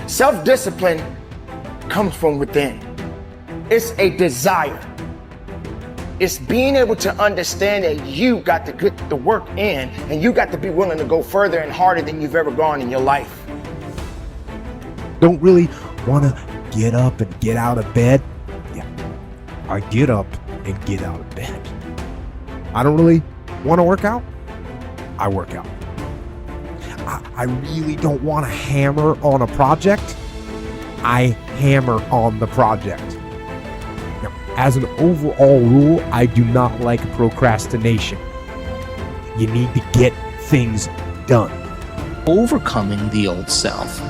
Self-discipline comes from within. It's a desire. It's being able to understand that you got to get the work in and you got to be willing to go further and harder than you've ever gone in your life. Don't really want to get up and get out of bed. Yeah, I get up and get out of bed. I don't really want to work out. I work out. I really don't want to hammer on a project. I hammer on the project. Now, as an overall rule, I do not like procrastination. You need to get things done. Overcoming the old self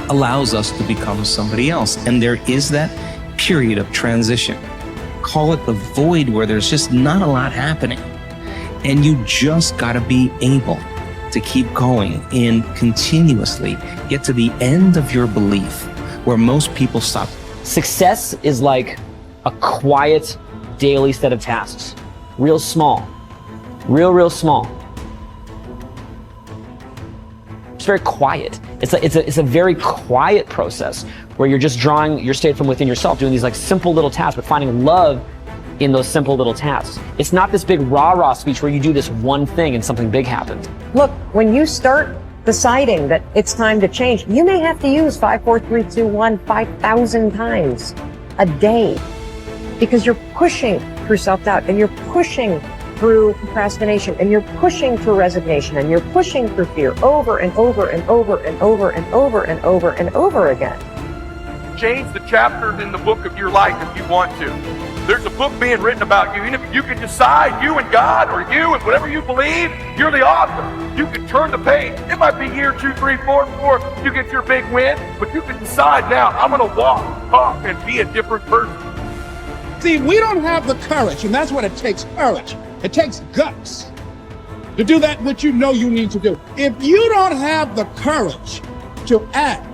allows us to become somebody else. And there is that period of transition. Call it the void where there's just not a lot happening. And you just got to be able to keep going and continuously get to the end of your belief where most people stop. Success is like a quiet daily set of tasks. Real small. Real small. It's very quiet. It's a very quiet process where you're just drawing your state from within yourself, doing these like simple little tasks, but finding love in those simple little tasks. It's not this big rah-rah speech where you do this one thing and something big happens. Look, when you start deciding that it's time to change, you may have to use 5, 4, 3, 2, 1, 5,000 times a day because you're pushing through self-doubt and you're pushing through procrastination and you're pushing through resignation and you're pushing through fear over and over and over and over and over and over and over again. Change the chapters in the book of your life if you want to. There's a book being written about you. You can decide, you and God, or you and whatever you believe, you're the author. You can turn the page. It might be year 2, 3, 4 before you get your big win, but you can decide now, I'm going to walk, talk, and be a different person. See, we don't have the courage, and that's what it takes, courage. It takes guts to do that which you know you need to do. If you don't have the courage to act,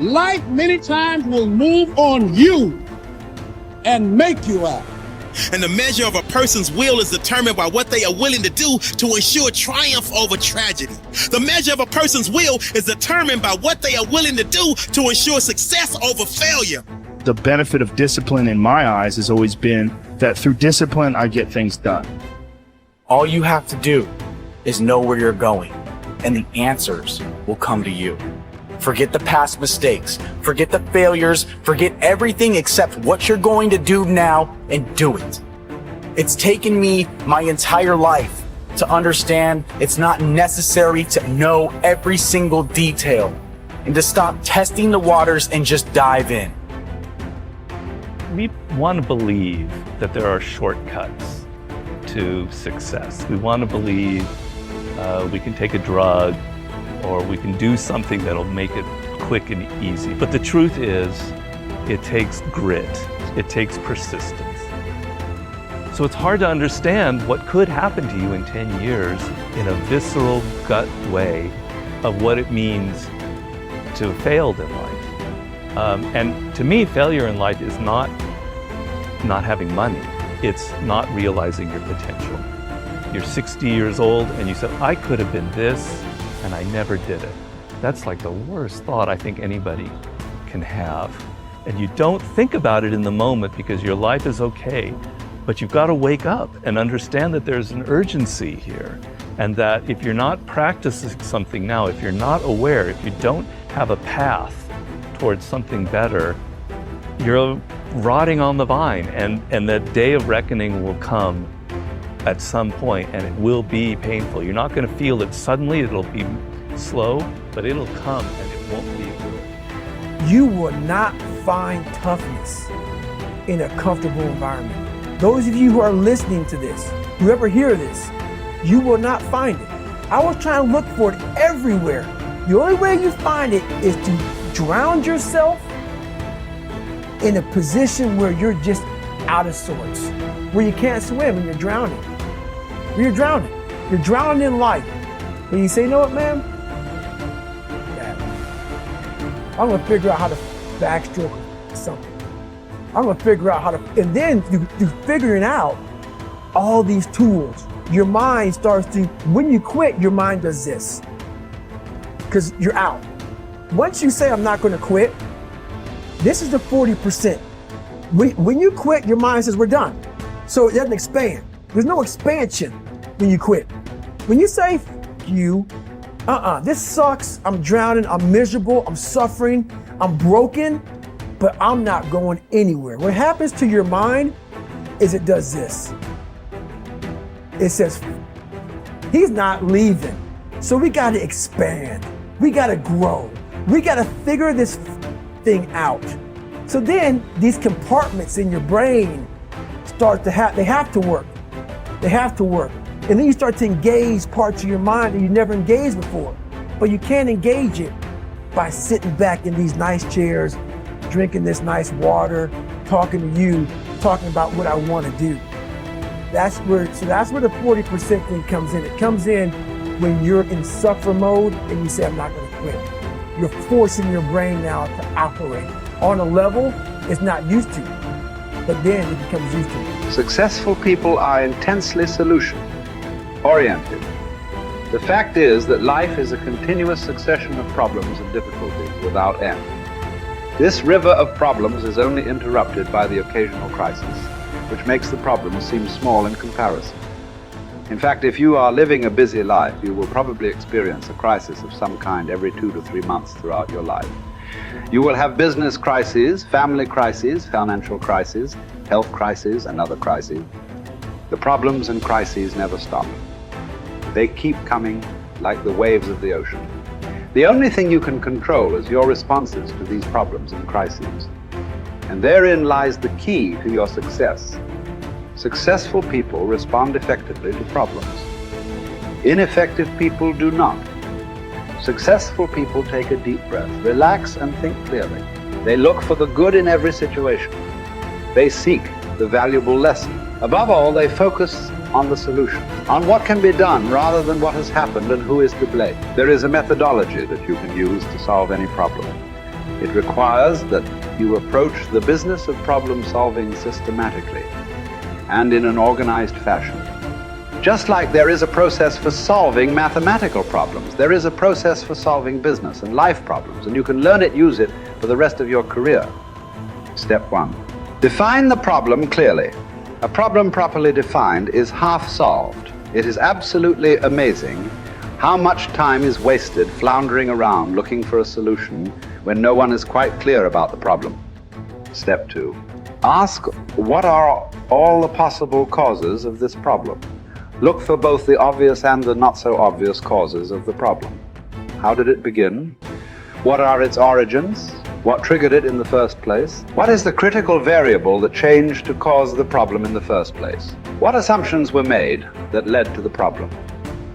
life many times will move on you and make you act. And the measure of a person's will is determined by what they are willing to do to ensure triumph over tragedy. The measure of a person's will is determined by what they are willing to do to ensure success over failure. The benefit of discipline in my eyes has always been that through discipline, I get things done. All you have to do is know where you're going, and the answers will come to you. Forget the past mistakes, forget the failures, forget everything except what you're going to do now and do it. It's taken me my entire life to understand it's not necessary to know every single detail and to stop testing the waters and just dive in. We want to believe that there are shortcuts to success. We want to believe we can take a drug or we can do something that'll make it quick and easy. But the truth is, it takes grit. It takes persistence. So it's hard to understand what could happen to you in 10 years in a visceral gut way of what it means to have failed in life. And to me, failure in life is not having money. It's not realizing your potential. You're 60 years old and you said, I could have been this, and I never did it. That's like the worst thought I think anybody can have. And you don't think about it in the moment because your life is okay, but you've got to wake up and understand that there's an urgency here. And that if you're not practicing something now, if you're not aware, if you don't have a path towards something better, you're rotting on the vine, and the day of reckoning will come at some point, and it will be painful. You're not going to feel it suddenly, it'll be slow, but it'll come and it won't be good. You will not find toughness in a comfortable environment. Those of you who are listening to this, whoever hear this, you will not find it. I was trying to look for it everywhere. The only way you find it is to drown yourself in a position where you're just out of sorts, where you can't swim and you're drowning. Where you're drowning. You're drowning in life. And you say, you know what, man? I'm gonna figure out how to backstroke something. I'm gonna figure out how to, and then you figuring out all these tools. Your mind starts to, when you quit, your mind does this. Because you're out. once you say, I'm not going to quit, this is the 40%. When you quit, your mind says, we're done. So it doesn't expand. There's no expansion when you quit. When you say, you, this sucks, I'm drowning, I'm miserable, I'm suffering, I'm broken, but I'm not going anywhere. What happens to your mind is it does this. It says, he's not leaving. So we got to expand. We got to grow. We got to figure this thing out. So then these compartments in your brain start to they have to work. They have to work. And then you start to engage parts of your mind that you never engaged before. But you can't engage it by sitting back in these nice chairs, drinking this nice water, talking to you, talking about what I want to do. That's where the 40% thing comes in. It comes in when you're in suffer mode and you say, I'm not going to quit. You're forcing your brain now to operate on a level it's not used to, but then it becomes used to. Successful people are intensely solution-oriented. The fact is that life is a continuous succession of problems and difficulties without end. This river of problems is only interrupted by the occasional crisis, which makes the problem seem small in comparison. In fact, if you are living a busy life, you will probably experience a crisis of some kind every 2 to 3 months throughout your life. You will have business crises, family crises, financial crises, health crises, and other crises. The problems and crises never stop. They keep coming like the waves of the ocean. The only thing you can control is your responses to these problems and crises. And therein lies the key to your success. Successful people respond effectively to problems. Ineffective people do not. Successful people take a deep breath, relax and think clearly. They look for the good in every situation. They seek the valuable lesson. Above all, they focus on the solution, on what can be done rather than what has happened and who is to blame. There is a methodology that you can use to solve any problem. It requires that you approach the business of problem solving systematically and in an organized fashion. Just like there is a process for solving mathematical problems, there is a process for solving business and life problems, and you can learn it, use it for the rest of your career. Step 1. Define the problem clearly. A problem properly defined is half solved. It is absolutely amazing how much time is wasted floundering around looking for a solution when no one is quite clear about the problem. Step 2. Ask, what are all the possible causes of this problem? Look for both the obvious and the not so obvious causes of the problem. How did it begin? What are its origins? What triggered it in the first place? What is the critical variable that changed to cause the problem in the first place? What assumptions were made that led to the problem?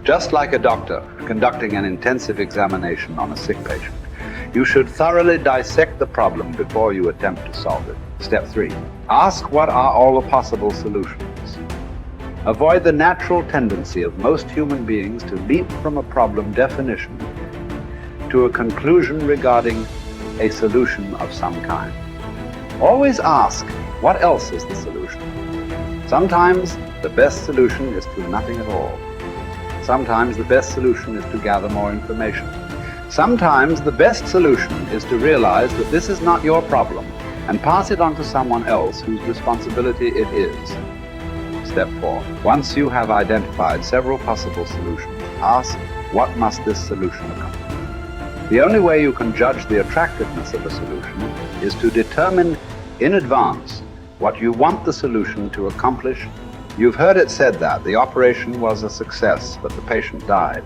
Just like a doctor conducting an intensive examination on a sick patient, you should thoroughly dissect the problem before you attempt to solve it. Step 3. Ask, what are all the possible solutions? Avoid the natural tendency of most human beings to leap from a problem definition to a conclusion regarding a solution of some kind. Always ask, what else is the solution? Sometimes the best solution is to nothing at all. Sometimes the best solution is to gather more information. Sometimes the best solution is to realize that this is not your problem and pass it on to someone else whose responsibility it is. Step 4. Once you have identified several possible solutions, ask, what must this solution accomplish? The only way you can judge the attractiveness of a solution is to determine in advance what you want the solution to accomplish. You've heard it said that the operation was a success, but the patient died.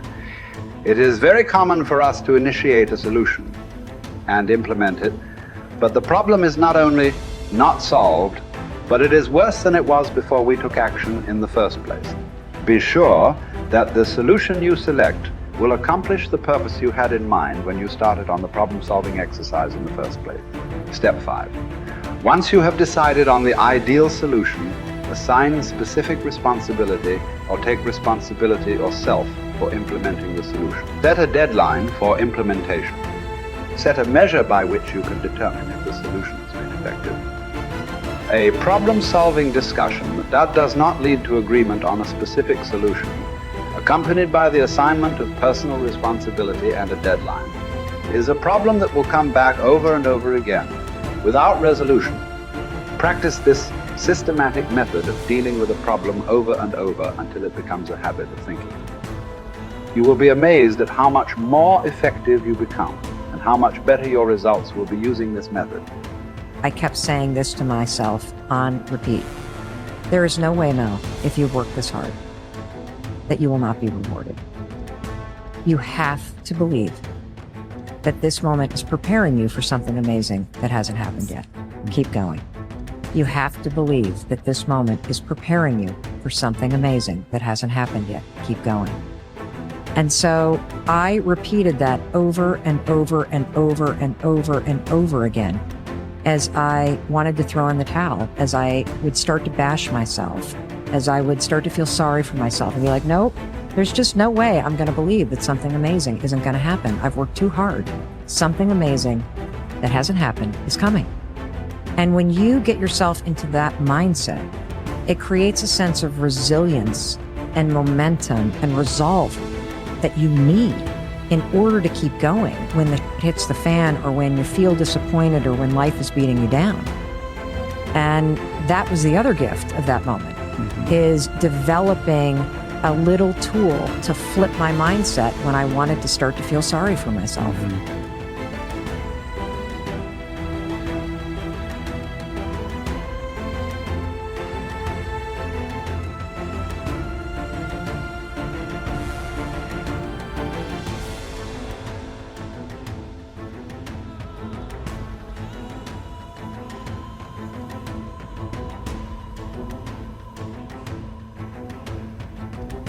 It is very common for us to initiate a solution and implement it, but the problem is not only not solved, but it is worse than it was before we took action in the first place. Be sure that the solution you select will accomplish the purpose you had in mind when you started on the problem-solving exercise in the first place. Step 5. Once you have decided on the ideal solution, assign specific responsibility or take responsibility yourself for implementing the solution. Set a deadline for implementation. Set a measure by which you can determine if the solution has been effective. A problem-solving discussion that does not lead to agreement on a specific solution, accompanied by the assignment of personal responsibility and a deadline, is a problem that will come back over and over again without resolution. Practice this systematic method of dealing with a problem over and over until it becomes a habit of thinking. You will be amazed at how much more effective you become and how much better your results will be using this method. I kept saying this to myself on repeat. There is no way, Mel, if you work this hard, that you will not be rewarded. You have to believe that this moment is preparing you for something amazing that hasn't happened yet. Keep going. You have to believe that this moment is preparing you for something amazing that hasn't happened yet. Keep going. And so I repeated that over and over and over and over and over again as I wanted to throw in the towel, as I would start to bash myself, as I would start to feel sorry for myself and be like, nope, there's just no way I'm going to believe that something amazing isn't going to happen. I've worked too hard. Something amazing that hasn't happened is coming. And when you get yourself into that mindset, it creates a sense of resilience and momentum and resolve that you need in order to keep going when the shit hits the fan or when you feel disappointed or when life is beating you down. And that was the other gift of that moment, is developing a little tool to flip my mindset when I wanted to start to feel sorry for myself.